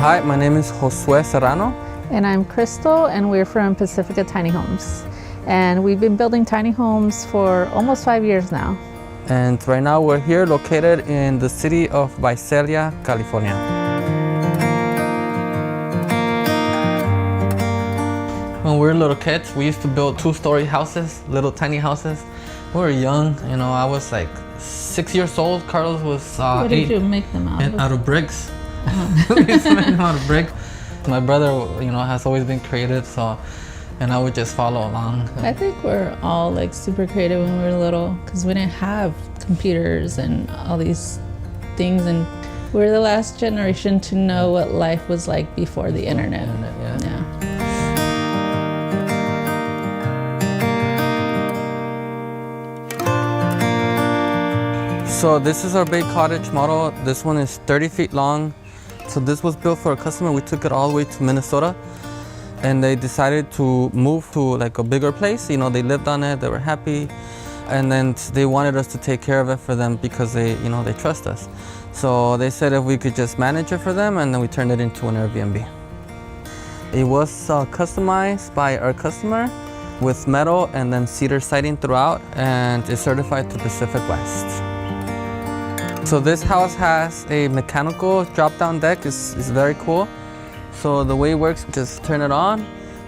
Hi, my name is Josue Serrano. And I'm Crystal, and we're from Pacifica Tiny Homes. And we've been building tiny homes for almost 5 years now. And right now we're here located in the city of Visalia, California. When we were little kids, we used to build 2-story houses, little tiny houses. We were young, I was like 6 years old. Carlos was What did you make them out of? Out of bricks. We used to make them out of bricks. My brother, has always been creative, and I would just follow along. I think we're all like super creative when we were little because we didn't have computers and all these things, and we're the last generation to know what life was like before the internet. Yeah. So this is our big cottage model. This one is 30 feet long. So this was built for a customer. We took it all the way to Minnesota, and they decided to move to like a bigger place. They lived on it, they were happy, and then they wanted us to take care of it for them because they trust us. So they said if we could just manage it for them, and then we turned it into an Airbnb. It was customized by our customer with metal and then cedar siding throughout, and it's certified to Pacific West. So this house has a mechanical drop-down deck. It's very cool. So the way it works, just turn it on,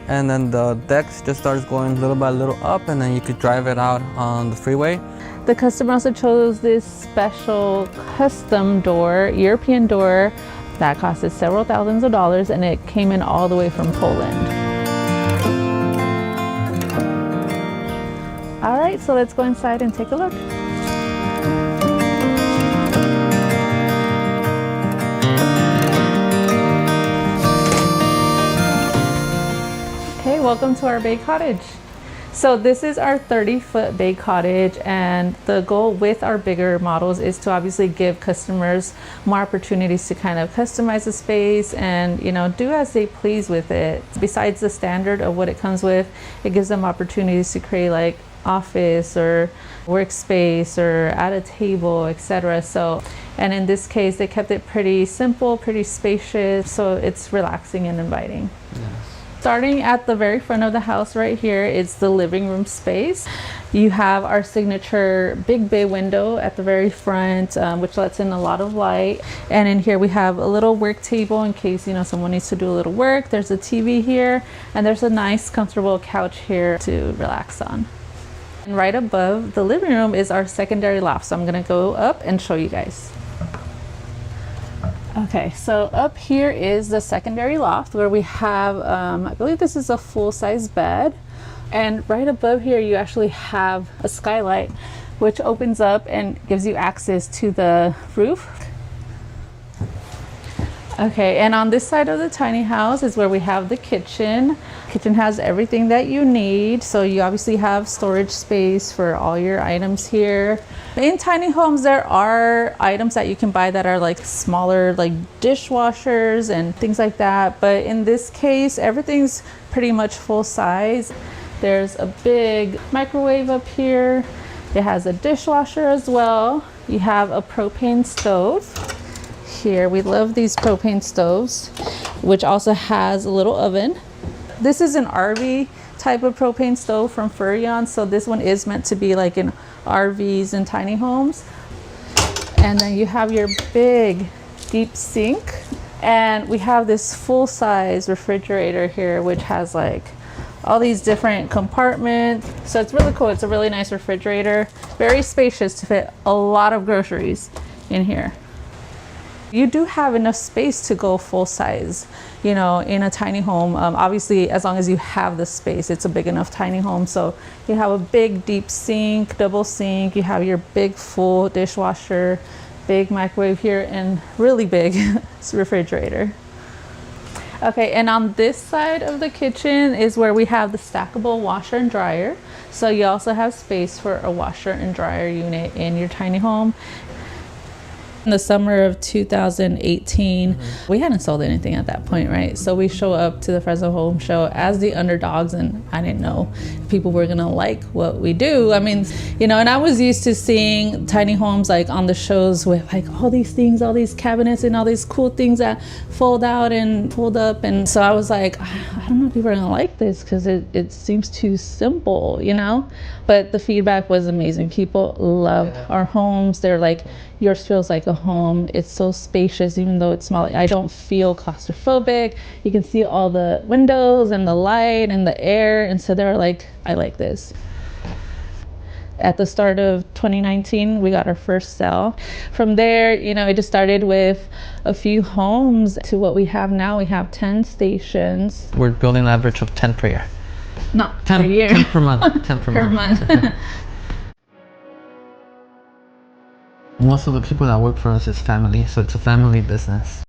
and then the deck just starts going little by little up, and then you could drive it out on the freeway. The customer also chose this special custom door, European door, that costed several thousands of dollars, and it came in all the way from Poland. All right, so let's go inside and take a look. Okay, welcome to our bay cottage. So this is our 30-foot bay cottage, and the goal with our bigger models is to obviously give customers more opportunities to kind of customize the space and do as they please with it. Besides the standard of what it comes with, it gives them opportunities to create like office or workspace or add a table, etc. And in this case, they kept it pretty simple, pretty spacious, so it's relaxing and inviting. Yes. Starting at the very front of the house right here, it's the living room space. You have our signature big bay window at the very front, which lets in a lot of light. And in here we have a little work table in case someone needs to do a little work. There's a TV here, and there's a nice comfortable couch here to relax on. And right above the living room is our secondary loft. So I'm gonna go up and show you guys. Okay, so up here is the secondary loft where we have, I believe this is a full-size bed. And right above here, you actually have a skylight, which opens up and gives you access to the roof. Okay, and on this side of the tiny house is where we have the kitchen. Kitchen has everything that you need, so you obviously have storage space for all your items here. In tiny homes, there are items that you can buy that are like smaller, like dishwashers and things like that, but in this case, everything's pretty much full size. There's a big microwave up here. It has a dishwasher as well. You have a propane stove here. We love these propane stoves, which also has a little oven. This is an RV type of propane stove from Furrion, so this one is meant to be like in RVs and tiny homes. And then you have your big deep sink, and we have this full-size refrigerator here, which has like all these different compartments. So it's really cool. It's a really nice refrigerator, very spacious to fit a lot of groceries in here. You do have enough space to go full size, in a tiny home. Obviously, as long as you have the space, it's a big enough tiny home. So you have a big deep sink, double sink, you have your big full dishwasher, big microwave here, and really big refrigerator. Okay, and on this side of the kitchen is where we have the stackable washer and dryer. So you also have space for a washer and dryer unit in your tiny home. In the summer of 2018, we hadn't sold anything at that point, right? So we show up to the Fresno Home Show as the underdogs, and I didn't know if people were gonna like what we do. I mean, you know, and I was used to seeing tiny homes like on the shows with like all these things, all these cabinets and all these cool things that fold out and fold up. And so I was like, I don't know if people are gonna like this because it seems too simple, you know? But the feedback was amazing. People love our homes. They're like, yours feels like a home. It's so spacious, even though it's small. I don't feel claustrophobic. You can see all the windows and the light and the air. And so they were like, I like this. At the start of 2019, we got our first sale. From there, you know, it just started with a few homes to what we have now. We have 10 stations. We're building an average of 10 per year. Not 10 per year. 10 per month. 10 per month. Most of the people that work for us is family, so it's a family business.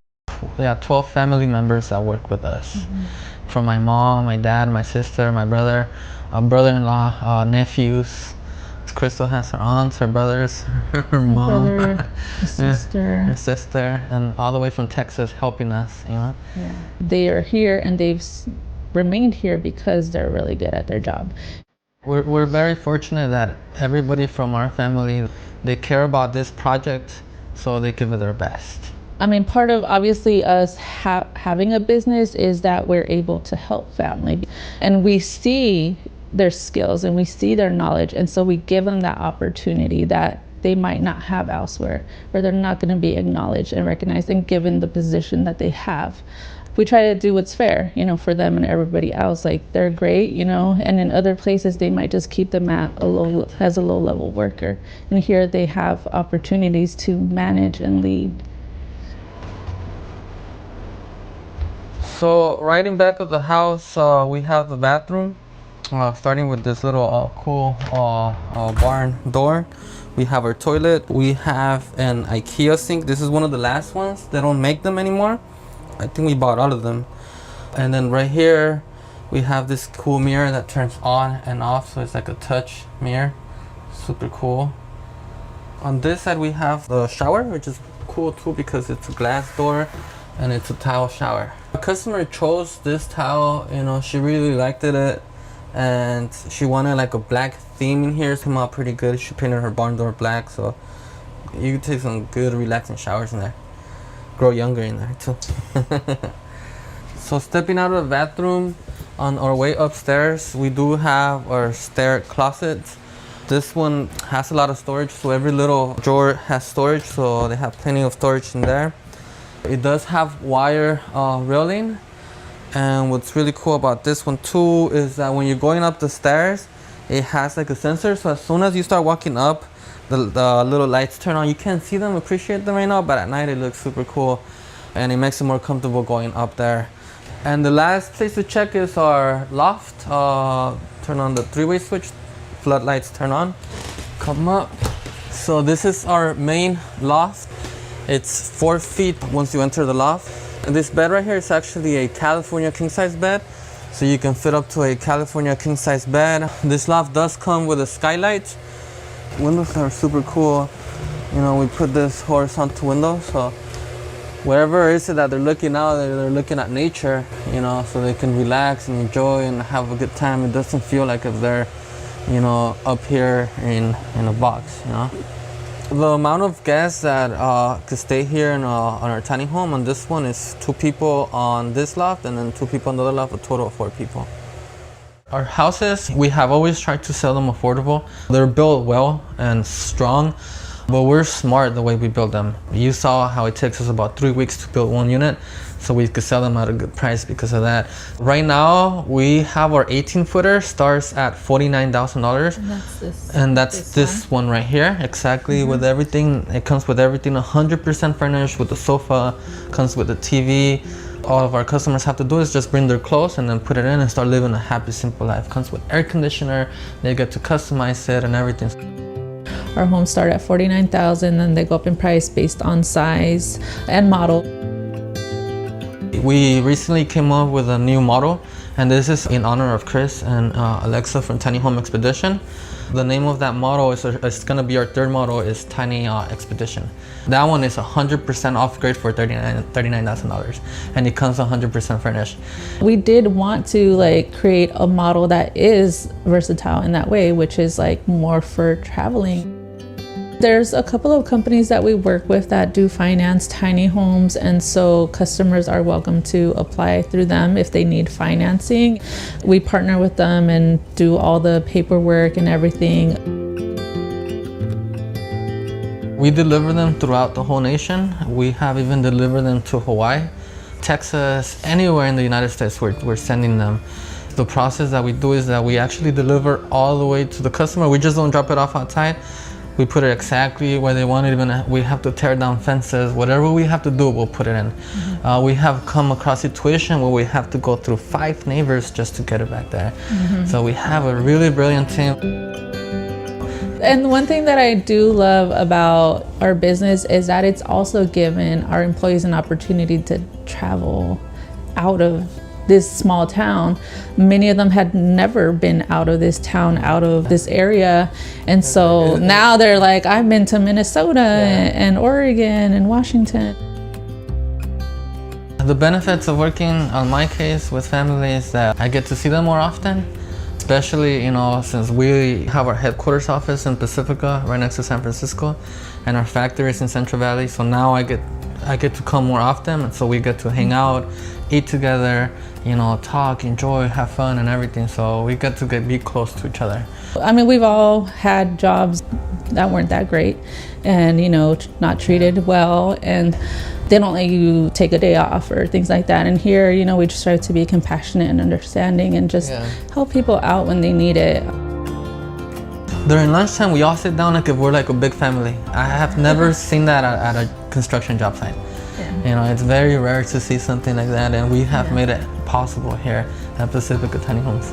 We have 12 family members that work with us. From my mom, my dad, my sister, my brother, brother-in-law, nephews. Crystal has her aunts, her brothers, her mom, Brother, her sister, and all the way from Texas helping us, you know? Yeah. They are here and they've remained here because they're really good at their job. We're very fortunate that everybody from our family, they care about this project, so they give it their best. I mean, part of obviously us having a business is that we're able to help family, and we see their skills and we see their knowledge, and so we give them that opportunity that they might not have elsewhere, where they're not going to be acknowledged and recognized and given the position that they have. We try to do what's fair, you know, for them and everybody else. Like, they're great, you know, and in other places they might just keep them at as a low level worker, and here they have opportunities to manage and lead. So right in back of the house, we have the bathroom. Starting with this little cool barn door. We have our toilet. We have an IKEA sink. This is one of the last ones. They don't make them anymore. I think we bought all of them. And then right here, we have this cool mirror that turns on and off. So it's like a touch mirror. Super cool. On this side, we have the shower, which is cool too because it's a glass door and it's a tile shower. The customer chose this tile, you know, she really liked it. And she wanted like a black theme in here. It came out pretty good. She painted her barn door black, so you can take some good relaxing showers in there. Grow younger in there too. So stepping out of the bathroom, on our way upstairs, we do have our stair closet. This one has a lot of storage, so every little drawer has storage, so they have plenty of storage in there. It does have wire railing. And what's really cool about this one too is that when you're going up the stairs, it has like a sensor. So as soon as you start walking up, the little lights turn on. You can't see them, appreciate them right now, but at night it looks super cool. And it makes it more comfortable going up there. And the last place to check is our loft. Turn on the three-way switch, floodlights turn on, come up. So this is our main loft. It's 4 feet once you enter the loft. This bed right here is actually a California king-size bed, so you can fit up to a California king-size bed. This loft does come with a skylight. Windows are super cool. You know, we put this horizontal window, so wherever it is that they're looking out, they're looking at nature, you know, so they can relax and enjoy and have a good time. It doesn't feel like if they're, you know, up here in a box, you know. The amount of guests that could stay here on our tiny home on this one is 2 people on this loft and then 2 people on the other loft, a total of 4 people. Our houses, we have always tried to sell them affordable. They're built well and strong, but we're smart the way we build them. You saw how it takes us about 3 weeks to build 1 unit, so we could sell them at a good price because of that. Right now, we have our 18-footer starts at $49,000. And that's this one right here, exactly, with everything. It comes with everything 100% furnished, with the sofa, comes with the TV. All of our customers have to do is just bring their clothes and then put it in and start living a happy, simple life. Comes with air conditioner, they get to customize it and everything. Our homes start at $49,000, and they go up in price based on size and model. We recently came up with a new model, and this is in honor of Chris and Alexa from Tiny Home Expedition. The name of that model is it's gonna be our third model is Tiny Expedition. That one is 100% off grid for $39,000, and it comes 100% furnished. We did want to like create a model that is versatile in that way, which is like more for traveling. There's a couple of companies that we work with that do finance tiny homes, and so customers are welcome to apply through them if they need financing. We partner with them and do all the paperwork and everything. We deliver them throughout the whole nation. We have even delivered them to Hawaii, Texas, anywhere in the United States we're sending them. The process that we do is that we actually deliver all the way to the customer. We just don't drop it off outside. We put it exactly where they want it. Even we have to tear down fences. Whatever we have to do, we'll put it in. We have come across a situation where we have to go through 5 neighbors just to get it back there. So we have a really brilliant team. And one thing that I do love about our business is that it's also given our employees an opportunity to travel out of this small town. Many of them had never been out of this town, out of this area. And so now they're like, I've been to Minnesota and Oregon and Washington. The benefits of working on my case with families is that I get to see them more often, especially, since we have our headquarters office in Pacifica, right next to San Francisco, and our factory is in Central Valley. So now I get to come more often, and so we get to hang out, eat together, talk, enjoy, have fun and everything. So we get to be close to each other. I mean, we've all had jobs that weren't that great and, not treated well, and they don't let you take a day off or things like that. And here, we just try to be compassionate and understanding and just help people out when they need it. During lunchtime, we all sit down like if we're like a big family. I have never seen that at a construction job site. It's very rare to see something like that, and we have made it possible here at Pacifica Tiny Homes.